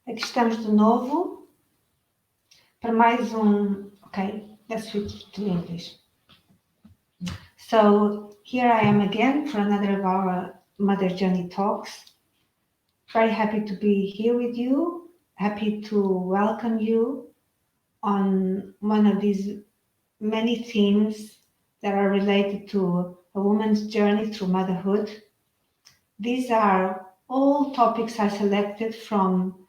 Aqui estamos de novo para mais Okay, let's switch to English. So here I am again for another of our Mother Journey talks. Very happy to be here with you. Happy to welcome you on one of these many themes that are related to a woman's journey through motherhood. These are all topics I selected from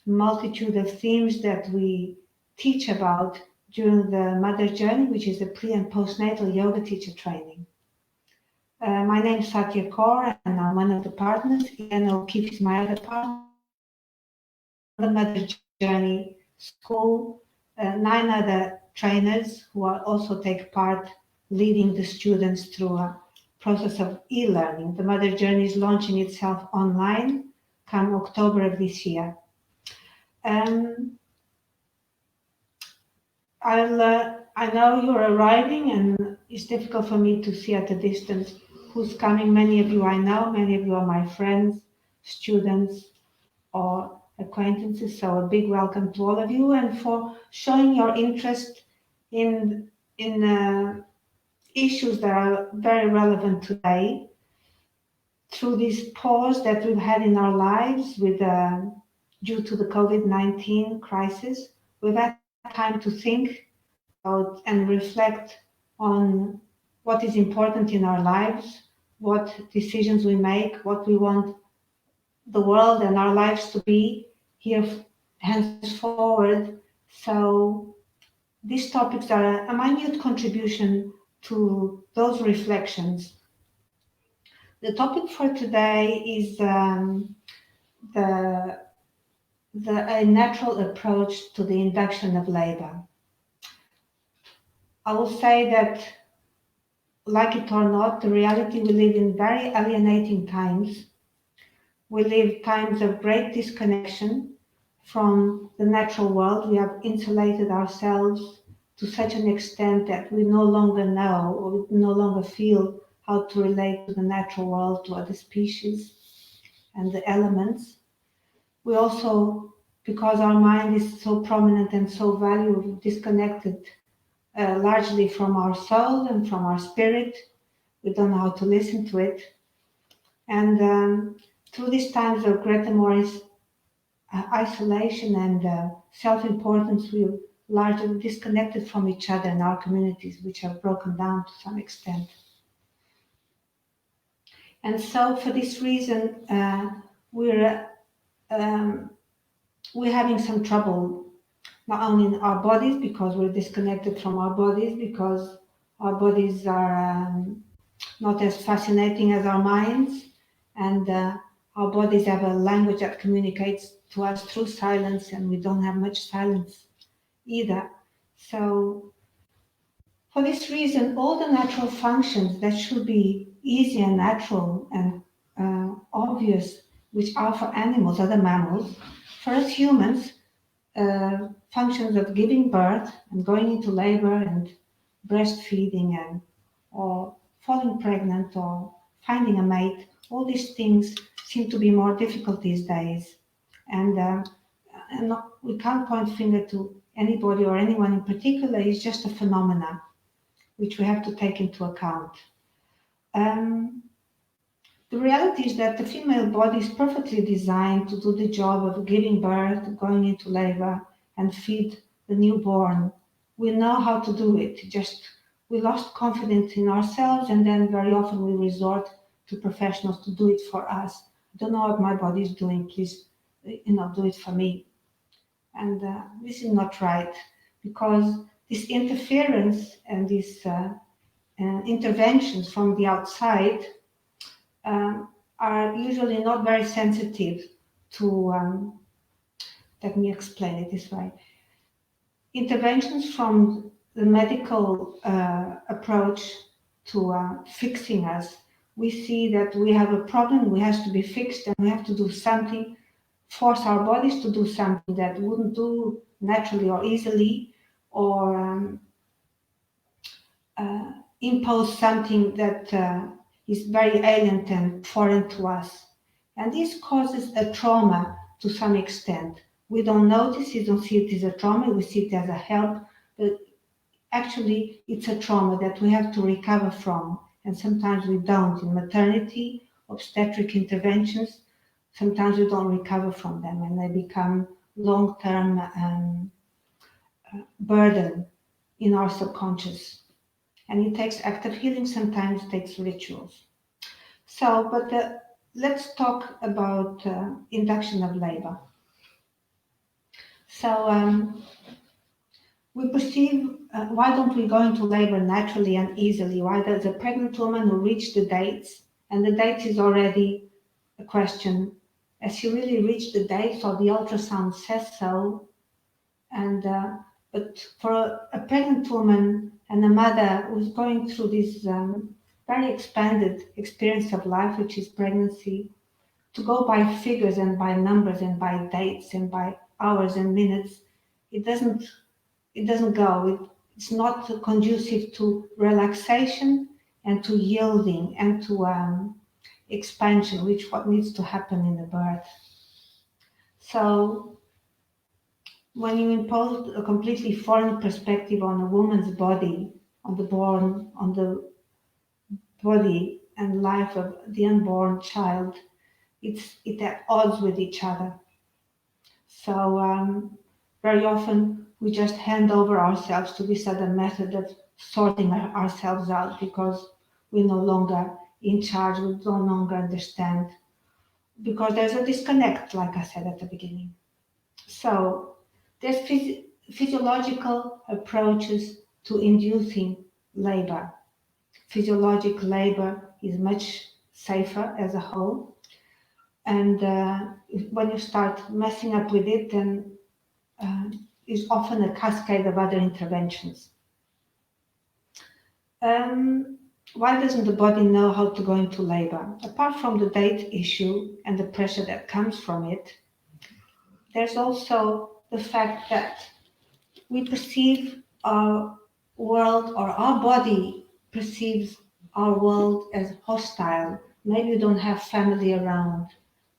multitude of themes that we teach about during the mother journey, which is the pre and postnatal yoga teacher training. My name is Satya Kaur, and I'm one of the partners. Ian O'Keefe is my other partner. The Mother Journey School, 9 other trainers who are also take part leading the students through a process of e-learning. The Mother Journey is launching itself online come October of this year. I know you're arriving, and it's difficult for me to see at a distance who's coming. Many of you I know, many of you are my friends, students, or acquaintances. So a big welcome to all of you, and for showing your interest in issues that are very relevant today. Through this pause that we've had in our lives with due to the COVID-19 crisis, we've had time to think about and reflect on what is important in our lives, what decisions we make, what we want the world and our lives to be here henceforward. So these topics are a minute contribution to those reflections. The topic for today is a natural approach to the induction of labor. I will say that, like it or not, the reality we live in very alienating times. We live times of great disconnection from the natural world. We have insulated ourselves to such an extent that we no longer know, or we no longer feel how to relate to the natural world, to other species and the elements. We also, because our mind is so prominent and so valuable, disconnected largely from our soul and from our spirit. We don't know how to listen to it. And through these times of great and more isolation and self-importance, we're largely disconnected from each other and our communities, which have broken down to some extent. And so for this reason, we're having some trouble, not only in our bodies, because we're disconnected from our bodies, because our bodies are not as fascinating as our minds, and our bodies have a language that communicates to us through silence, and we don't have much silence either. So for this reason, all the natural functions that should be easy and natural and obvious, which are for animals, other mammals, for us humans, functions of giving birth and going into labor and breastfeeding and or falling pregnant or finding a mate, all these things seem to be more difficult these days. And we can't point finger to anybody or anyone in particular. It's just a phenomena which we have to take into account. The reality is that the female body is perfectly designed to do the job of giving birth, going into labor, and feed the newborn. We know how to do it, just we lost confidence in ourselves, and then very often we resort to professionals to do it for us. I don't know what my body is doing, please, do it for me. And this is not right, because this interference and these interventions from the outside are usually not very sensitive to, let me explain it this way. Interventions from the medical approach to fixing us, we see that we have a problem, we have to be fixed, and we have to do something, force our bodies to do something that wouldn't do naturally or easily, or impose something that is very alien and foreign to us. And this causes a trauma to some extent. We don't notice, we don't see it as a trauma, we see it as a help, but actually it's a trauma that we have to recover from, and sometimes we don't. In maternity, obstetric interventions, sometimes we don't recover from them and they become long-term burden in our subconscious. And it takes active healing, sometimes it takes rituals. So, but let's talk about induction of labor. So we perceive, why don't we go into labor naturally and easily? Why does a pregnant woman who reached the dates, and the date is already a question, has she really reached the dates or the ultrasound says so? And but for a pregnant woman and a mother who's going through this very expanded experience of life, which is pregnancy, to go by figures and by numbers and by dates and by hours and minutes, it doesn't go. It's not conducive to relaxation and to yielding and to expansion, which what needs to happen in the birth. So when you impose a completely foreign perspective on a woman's body, on the body and life of the unborn child, it at odds with each other. So very often we just hand over ourselves to this other method of sorting ourselves out because we're no longer in charge, we no longer understand, because there's a disconnect, like I said at the beginning. So there's physiological approaches to inducing labor. Physiologic labor is much safer as a whole. And when you start messing up with it, then is often a cascade of other interventions. Why doesn't the body know how to go into labor? Apart from the date issue and the pressure that comes from it, there's also the fact that we perceive our world, or our body perceives our world as hostile. Maybe you don't have family around.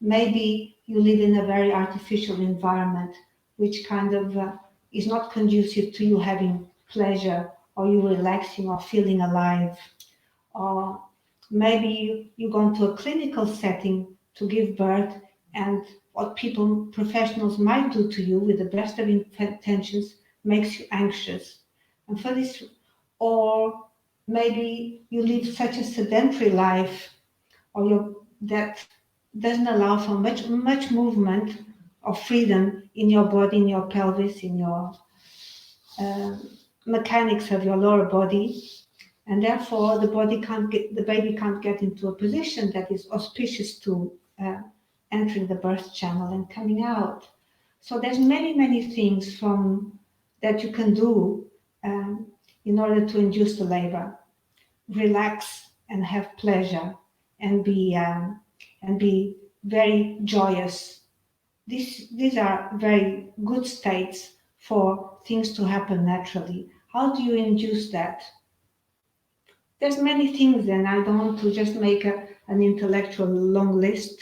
Maybe you live in a very artificial environment, which kind of is not conducive to you having pleasure or you relaxing or feeling alive. Or maybe you go into a clinical setting to give birth, and what professionals might do to you with the best of intentions makes you anxious. And for this, or maybe you live such a sedentary life, or that doesn't allow for much movement or freedom in your body, in your pelvis, in your mechanics of your lower body, and therefore the baby can't get into a position that is auspicious to entering the birth channel and coming out. So there's many things that you can do in order to induce the labor. Relax and have pleasure and be very joyous. These are very good states for things to happen naturally. How do you induce that? There's many things, and I don't want to just make an intellectual long list.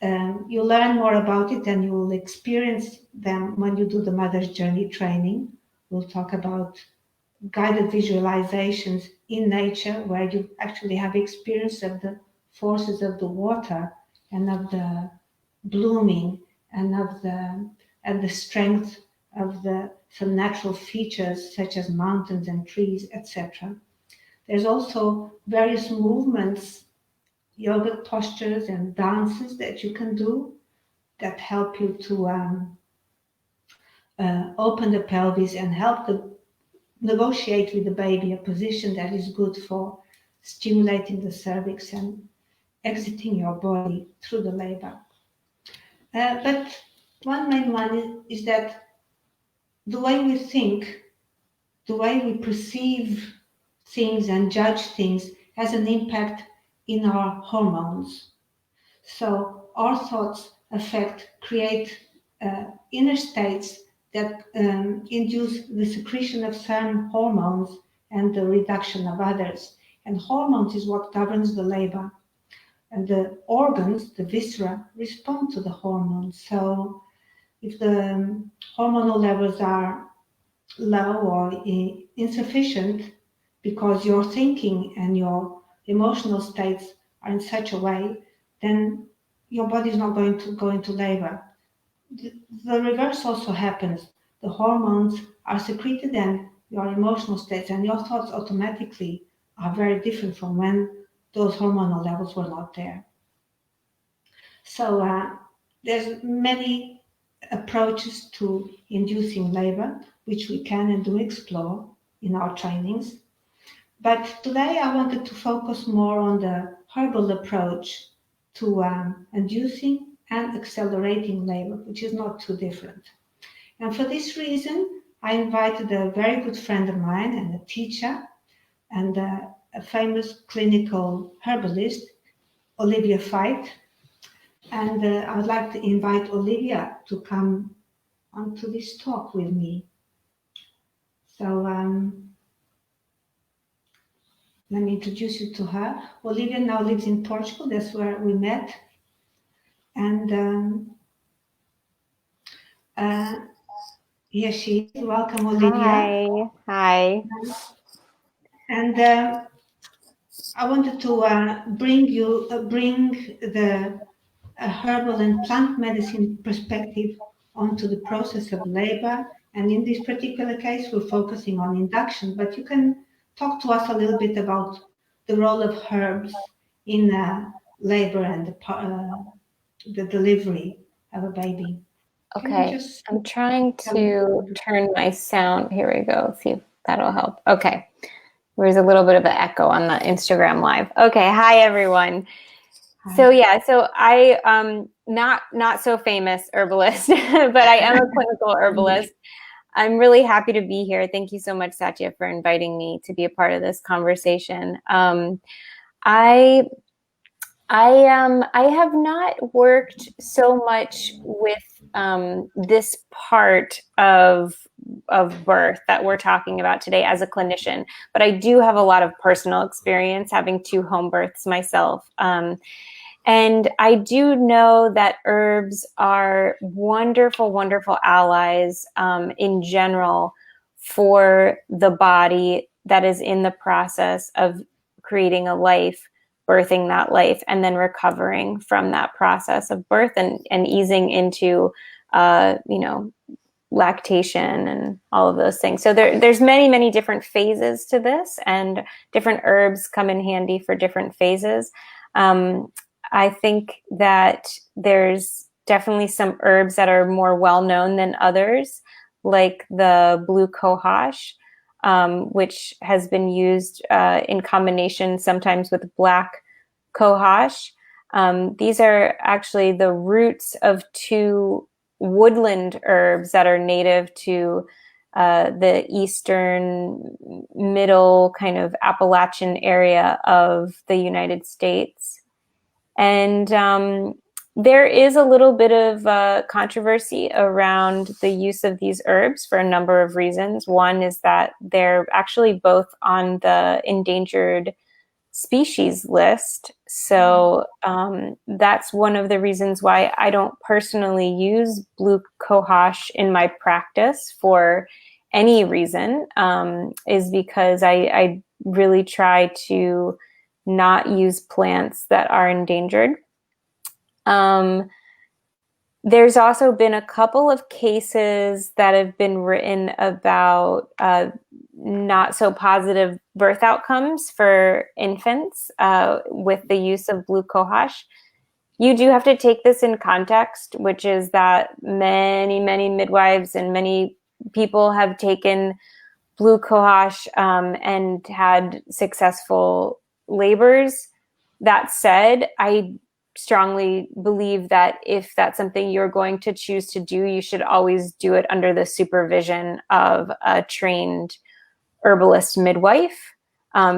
You learn more about it and you will experience them when you do the Mother's Journey training. We'll talk about guided visualizations in nature, where you actually have experience of the forces of the water and of the blooming and of the strength of some natural features such as mountains and trees, etc. There's also various movements, yoga postures and dances that you can do that help you to open the pelvis and help negotiate with the baby a position that is good for stimulating the cervix and exiting your body through the labor. But one main one is that the way we think, the way we perceive things and judge things has an impact in our hormones. So our thoughts create inner states that induce the secretion of certain hormones and the reduction of others. And hormones is what governs the labor. and the organs, the viscera, respond to the hormones. So if the hormonal levels are low or insufficient because your thinking and your emotional states are in such a way, then your body is not going to go into labor. The reverse also happens. The hormones are secreted and your emotional states and your thoughts automatically are very different from when those hormonal levels were not there. So there's many approaches to inducing labor, which we can and do explore in our trainings. But today I wanted to focus more on the herbal approach to inducing and accelerating labor, which is not too different. And for this reason, I invited a very good friend of mine and a teacher and a famous clinical herbalist, Olivia Fite. And I would like to invite Olivia to come onto this talk with me. So let me introduce you to her. Olivia now lives in Portugal. That's where we met. And here she is. Welcome, Olivia. Hi. And I wanted to bring the herbal and plant medicine perspective onto the process of labor. And in this particular case, we're focusing on induction, but you can talk to us a little bit about the role of herbs in labor and the delivery of a baby. Okay, I'm trying to turn my sound. Here we go. See if that'll help. Okay. There's a little bit of an echo on the Instagram live. Okay. Hi, everyone. Hi. So I not so famous herbalist, but I am a clinical herbalist. I'm really happy to be here. Thank you so much, Satya, for inviting me to be a part of this conversation. I have not worked so much with this part of birth that we're talking about today as a clinician, but I do have a lot of personal experience having 2 home births myself. And I do know that herbs are wonderful, wonderful allies in general for the body that is in the process of creating a life, birthing that life, and then recovering from that process of birth and easing into, lactation and all of those things. So there's many, many different phases to this, and different herbs come in handy for different phases. I think that there's definitely some herbs that are more well-known than others, like the blue cohosh, which has been used in combination sometimes with black cohosh. These are actually the roots of 2 woodland herbs that are native to the eastern middle kind of Appalachian area of the United States. And there is a little bit of controversy around the use of these herbs for a number of reasons. One is that they're actually both on the endangered species list. So that's one of the reasons why I don't personally use blue cohosh in my practice for any reason, is because I really try to not use plants that are endangered. There's also been a couple of cases that have been written about not so positive birth outcomes for infants with the use of blue cohosh. You do have to take this in context, which is that many, many midwives and many people have taken blue cohosh and had successful labors. That said, I strongly believe that if that's something you're going to choose to do, you should always do it under the supervision of a trained herbalist midwife,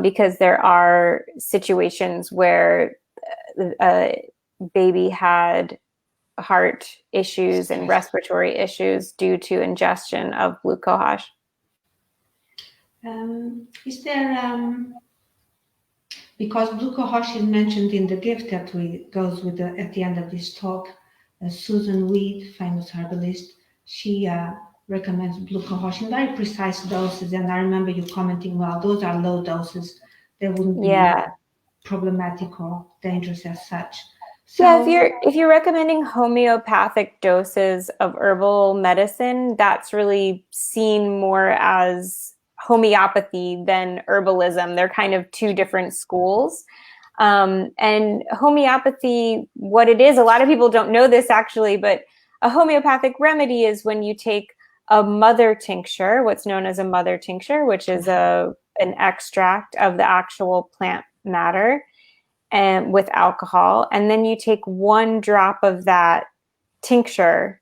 because there are situations where a baby had heart issues and respiratory issues due to ingestion of blue cohosh. Is there Because glucohash is mentioned in the gift that we goes with at the end of this talk. Susan Weed, famous herbalist, she recommends glucohash in very precise doses. And I remember you commenting, well, those are low doses. They wouldn't be Yeah. problematic or dangerous as such. Yeah, So, if you're recommending homeopathic doses of herbal medicine, that's really seen more as homeopathy than herbalism. They're kind of two different schools. And homeopathy, what it is, a lot of people don't know this actually, but a homeopathic remedy is when you take a mother tincture, what's known as a mother tincture, which is an extract of the actual plant matter, and with alcohol, and then you take 1 drop of that tincture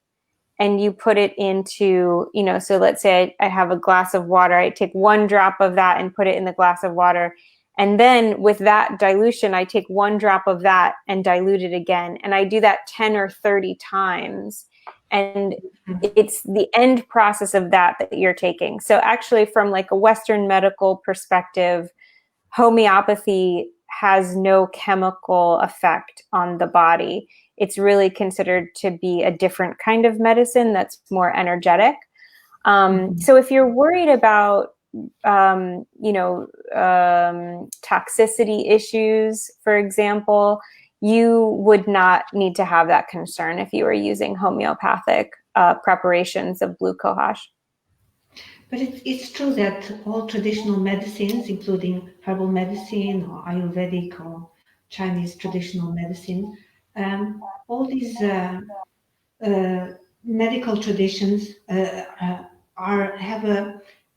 and you put it into, so let's say I have a glass of water, I take 1 drop of that and put it in the glass of water, and then with that dilution I take 1 drop of that and dilute it again, and I do that 10 or 30 times, and it's the end process of that you're taking. So actually, from like a Western medical perspective, homeopathy has no chemical effect on the body. It's really considered to be a different kind of medicine that's more energetic. So if you're worried about, toxicity issues, for example, you would not need to have that concern if you were using homeopathic preparations of glucohash. but it's true that all traditional medicines, including herbal medicine or Ayurvedic or Chinese traditional medicine, all these medical traditions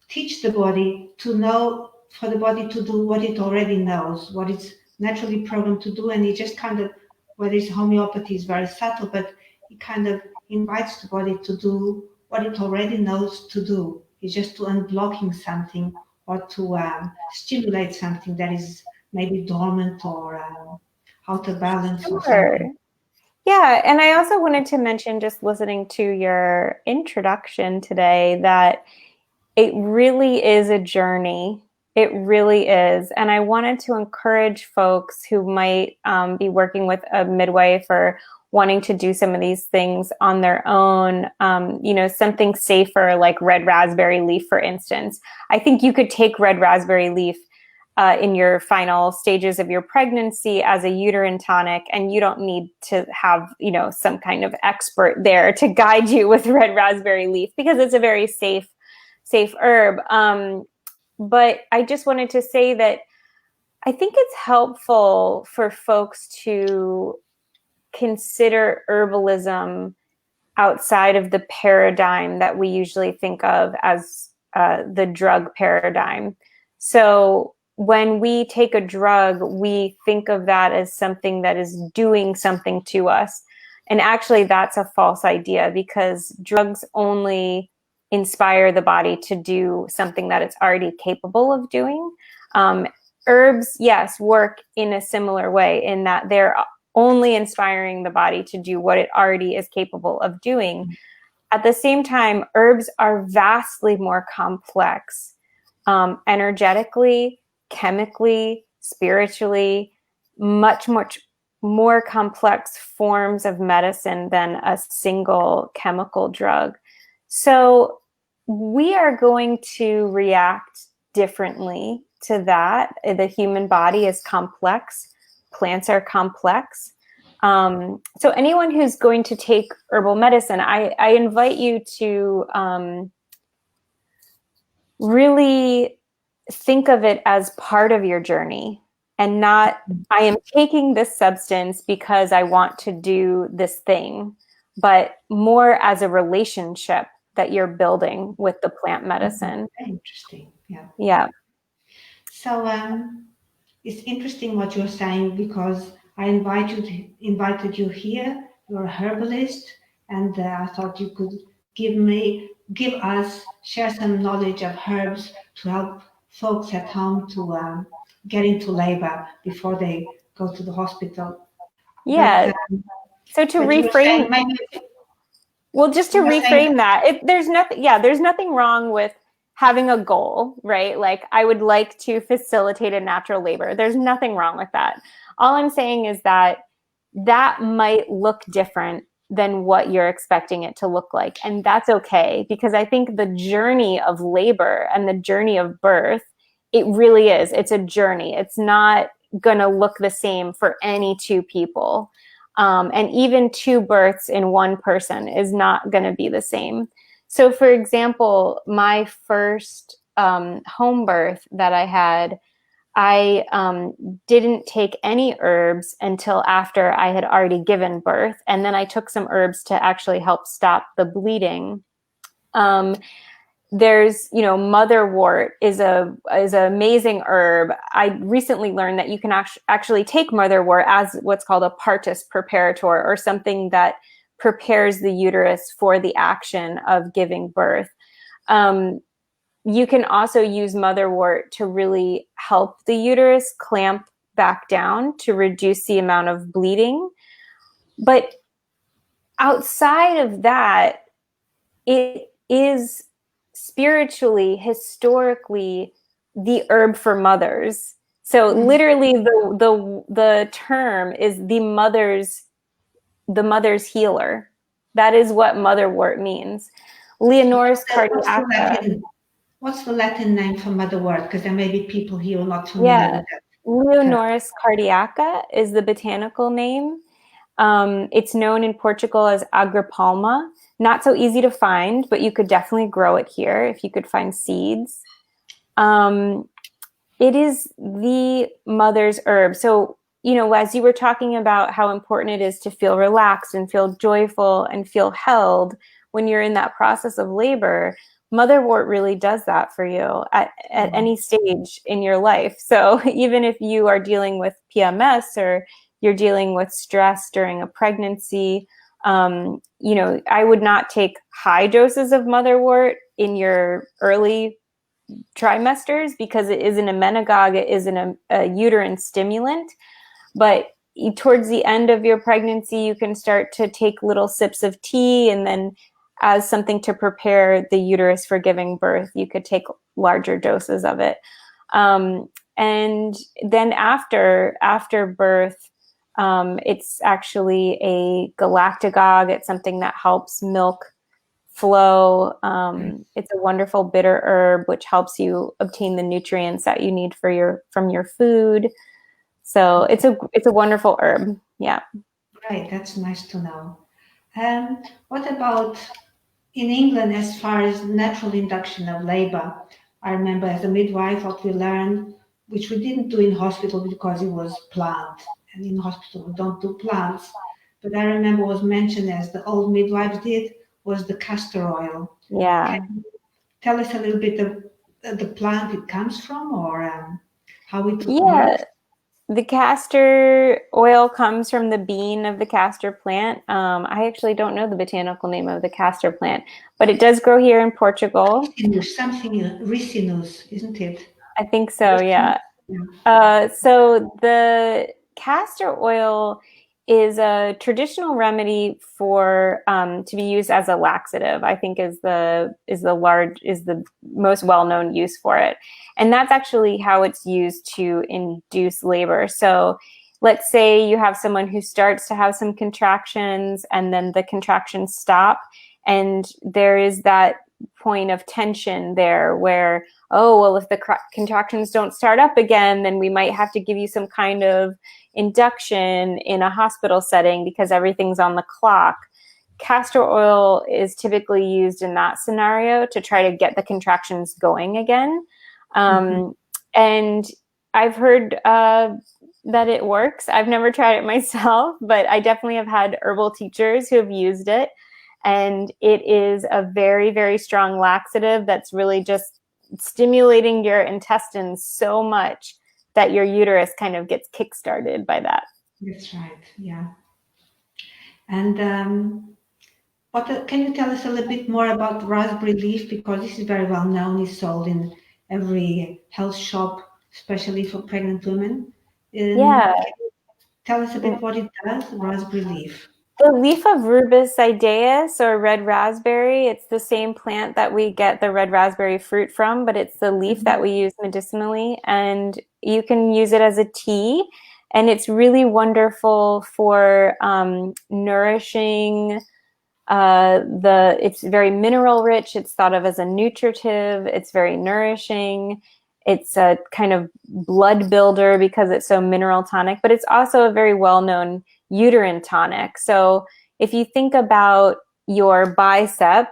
teach the body to know, for the body to do what it already knows, what it's naturally programmed to do, and it just kind of, whether it's homeopathy is very subtle, but it kind of invites the body to do what it already knows to do. It's just to unblocking something or to stimulate something that is maybe dormant or out of balance or something. Yeah, and I also wanted to mention, just listening to your introduction today, that it really is a journey. It really is. And I wanted to encourage folks who might be working with a midwife or wanting to do some of these things on their own, something safer like red raspberry leaf, for instance. I think you could take red raspberry leaf in your final stages of your pregnancy as a uterine tonic, and you don't need to have, some kind of expert there to guide you with red raspberry leaf, because it's a very safe herb. But I just wanted to say that I think it's helpful for folks to consider herbalism outside of the paradigm that we usually think of as the drug paradigm. So when we take a drug, we think of that as something that is doing something to us. And actually, that's a false idea, because drugs only inspire the body to do something that it's already capable of doing. Herbs, yes, work in a similar way, in that they're only inspiring the body to do what it already is capable of doing. At the same time, herbs are vastly more complex, energetically, chemically, spiritually, much more complex forms of medicine than a single chemical drug. So we are going to react differently to that. The human body is complex. Plants are complex. So anyone who's going to take herbal medicine, I invite you to really think of it as part of your journey, and not, I am taking this substance because I want to do this thing, but more as a relationship that you're building with the plant medicine. Interesting. Yeah. Yeah. So it's interesting what you're saying, because I invited you here. You're a herbalist, and I thought you could share some knowledge of herbs to help folks at home to get into labor before they go to the hospital. Yeah. So to reframe, well, just to reframe that, there's nothing wrong with having a goal, right? Like I would like to facilitate a natural labor. There's nothing wrong with that. All I'm saying is that that might look different than what you're expecting it to look like. And that's okay, because I think the journey of labor and the journey of birth, it really is. It's a journey. It's not going to look the same for any two people. And even two births in one person is not going to be the same. So, for example, my first home birth that I had, I didn't take any herbs until after I had already given birth. And then I took some herbs to actually help stop the bleeding. There's, motherwort is an amazing herb. I recently learned that you can actually take motherwort as what's called a partus preparator, or something that prepares the uterus for the action of giving birth. You can also use motherwort to really help the uterus clamp back down to reduce the amount of bleeding. But outside of that, it is spiritually, historically, the herb for mothers. So literally the term is the mother's healer. That is what motherwort means. Leonoris cardiaca. What's the Latin name for motherwort? Because there may be people here who are not familiar with that. Leonoris cardiaca is the botanical name. It's known in Portugal as agripalma. Not so easy to find, but you could definitely grow it here if you could find seeds. It is the mother's herb. So, as you were talking about how important it is to feel relaxed and feel joyful and feel held when you're in that process of labor, motherwort really does that for you at any stage in your life. So even if you are dealing with PMS or you're dealing with stress during a pregnancy, I would not take high doses of motherwort in your early trimesters, because it is an emmenagogue, it is a uterine stimulant. But towards the end of your pregnancy, you can start to take little sips of tea, and then as something to prepare the uterus for giving birth, you could take larger doses of it. And then after birth, it's actually a galactagogue. It's something that helps milk flow. It's a wonderful bitter herb, which helps you obtain the nutrients that you need from your food. So it's a wonderful herb. Yeah. Right. That's nice to know. What about in England, as far as natural induction of labor? I remember as a midwife what we learned, which we didn't do in hospital because it was plant, and in hospital we don't do plants. But I remember was mentioned, as the old midwives did, was the castor oil. Yeah. Can you tell us a little bit of the plant it comes from, or how it works? The castor oil comes from the bean of the castor plant. I actually don't know the botanical name of the castor plant, but it does grow here in Portugal. Ricinus, isn't it? I think so, yeah. So the castor oil is a traditional remedy for to be used as a laxative. I think is the most well-known use for it, and that's actually how it's used to induce labor. So let's say you have someone who starts to have some contractions, and then the contractions stop, and there is that point of tension there where, oh, well, if the contractions don't start up again, then we might have to give you some kind of induction in a hospital setting because everything's on the clock. Castor oil is typically used in that scenario to try to get the contractions going again. And I've heard that it works. I've never tried it myself, but I definitely have had herbal teachers who have used it. And it is a very, very strong laxative that's really just stimulating your intestines so much that your uterus kind of gets kickstarted by that. That's right, yeah. And can you tell us a little bit more about raspberry leaf? Because this is very well known. It's sold in every health shop, especially for pregnant women. Yeah. Tell us a bit what it does, raspberry leaf. the leaf of Rubus idaeus, or red raspberry. It's the same plant that we get the red raspberry fruit from, but it's the leaf that we use medicinally. And you can use it as a tea. And it's really wonderful for nourishing. It's very mineral rich. It's thought of as a nutritive. It's very nourishing. It's a kind of blood builder because it's so mineral tonic, but it's also a very well-known uterine tonic. So if you think about your bicep,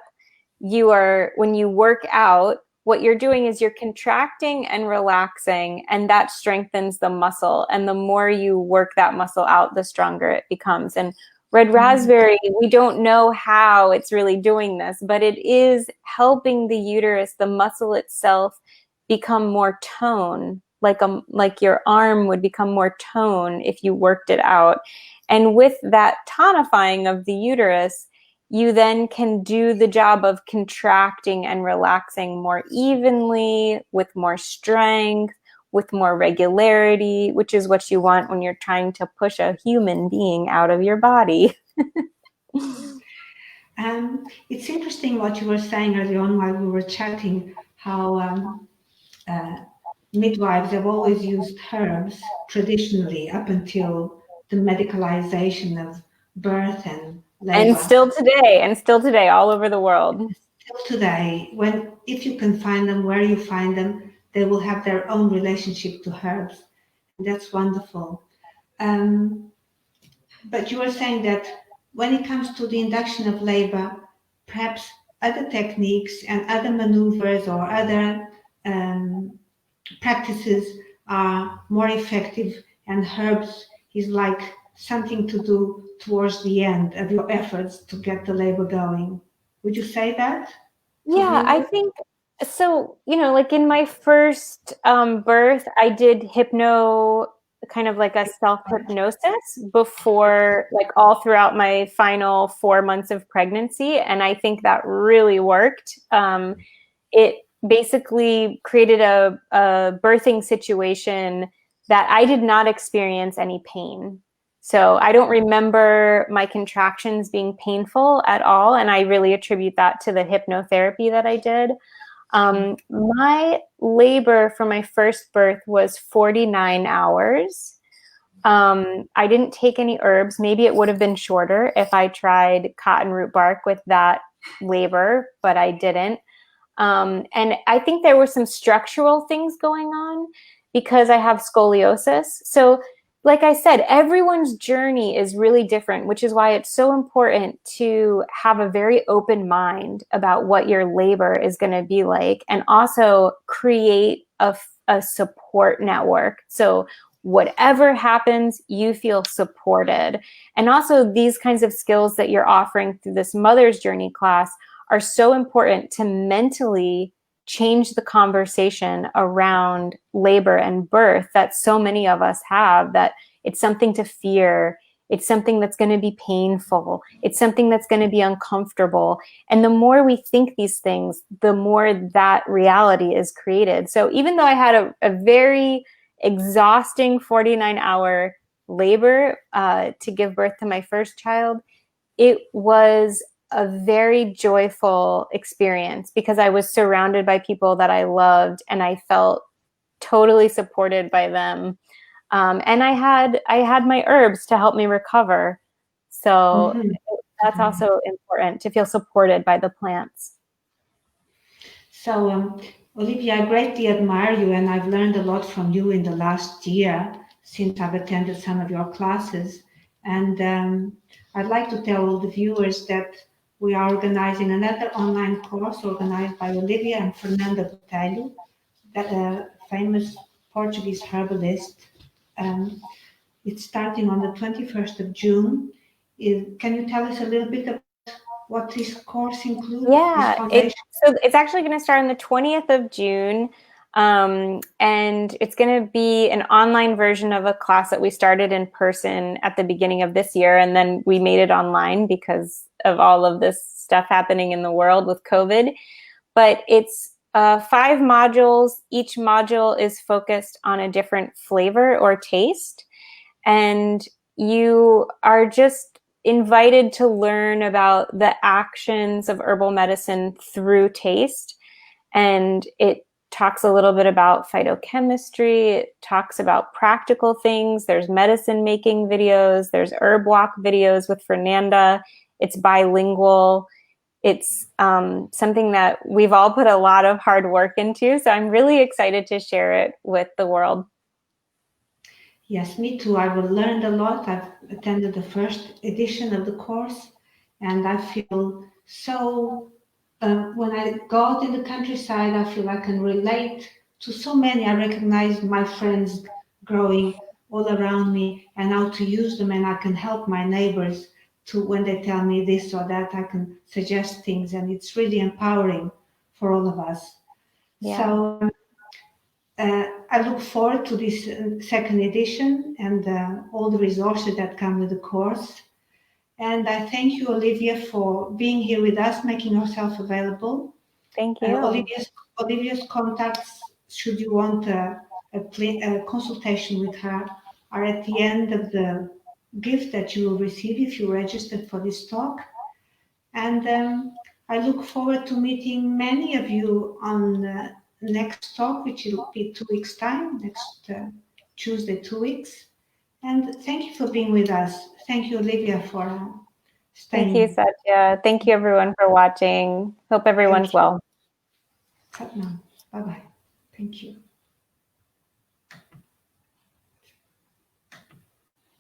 when you work out, what you're doing is you're contracting and relaxing, and that strengthens the muscle. And the more you work that muscle out, the stronger it becomes. And red raspberry, we don't know how it's really doing this, but it is helping the uterus, the muscle itself, become more tone, like your arm would become more tone if you worked it out. And with that tonifying of the uterus, you then can do the job of contracting and relaxing more evenly, with more strength, with more regularity, which is what you want when you're trying to push a human being out of your body. It's interesting what you were saying earlier on while we were chatting, how midwives have always used herbs traditionally up until the medicalization of birth and labor. And still today, all over the world. Still today, if you can find them, where you find them, they will have their own relationship to herbs. And that's wonderful. But you were saying that when it comes to the induction of labor, perhaps other techniques and other maneuvers or other practices are more effective, and herbs is like something to do towards the end of your efforts to get the labor going. Would you say that? Yeah, I think so. Like in my first birth, I did kind of like a self-hypnosis before, like all throughout my final 4 months of pregnancy. And I think that really worked. It basically created a birthing situation that I did not experience any pain. So I don't remember my contractions being painful at all. And I really attribute that to the hypnotherapy that I did. My labor for my first birth was 49 hours. I didn't take any herbs. Maybe it would have been shorter if I tried cotton root bark with that labor, but I didn't. And I think there were some structural things going on because I have scoliosis. So like I said, everyone's journey is really different, which is why it's so important to have a very open mind about what your labor is going to be like, and also create a support network. So whatever happens, you feel supported. And also these kinds of skills that you're offering through this mother's journey class are so important to mentally change the conversation around labor and birth that so many of us have, that it's something to fear. It's something that's going to be painful. It's something that's going to be uncomfortable. And the more we think these things, the more that reality is created. So even though I had a very exhausting 49-hour labor to give birth to my first child, it was a very joyful experience because I was surrounded by people that I loved, and I felt totally supported by them. And I had my herbs to help me recover. So that's also important, to feel supported by the plants. So, Olivia, I greatly admire you, and I've learned a lot from you in the last year since I've attended some of your classes. And I'd like to tell all the viewers that we are organizing another online course organized by Olivia and Fernanda Botelho, a famous Portuguese herbalist. It's starting on the 21st of June. Can you tell us a little bit about what this course includes? Yeah, it's actually going to start on the 20th of June. And it's going to be an online version of a class that we started in person at the beginning of this year. And then we made it online because of all of this stuff happening in the world with COVID. But it's 5 modules. Each module is focused on a different flavor or taste. And you are just invited to learn about the actions of herbal medicine through taste. And it talks a little bit about phytochemistry. It talks about practical things. There's medicine making videos. There's herb walk videos with Fernanda. It's bilingual. It's something that we've all put a lot of hard work into. So I'm really excited to share it with the world. Yes, me too. I've learned a lot. I've attended the first edition of the course, and I feel so, when I go out in the countryside, I feel I can relate to so many. I recognize my friends growing all around me and how to use them, and I can help my neighbors to, when they tell me this or that, I can suggest things, and it's really empowering for all of us. Yeah. So I look forward to this second edition and all the resources that come with the course. And I thank you, Olivia, for being here with us, making yourself available. Thank you. Olivia's contacts, should you want a consultation with her, are at the end of the gift that you will receive if you registered for this talk. And I look forward to meeting many of you on next talk, which will be 2 weeks' time, next Tuesday, 2 weeks. And thank you for being with us. Thank you, Olivia, for staying. Thank you, Satya. Thank you, everyone, for watching. Hope everyone's well. Bye-bye. Thank you.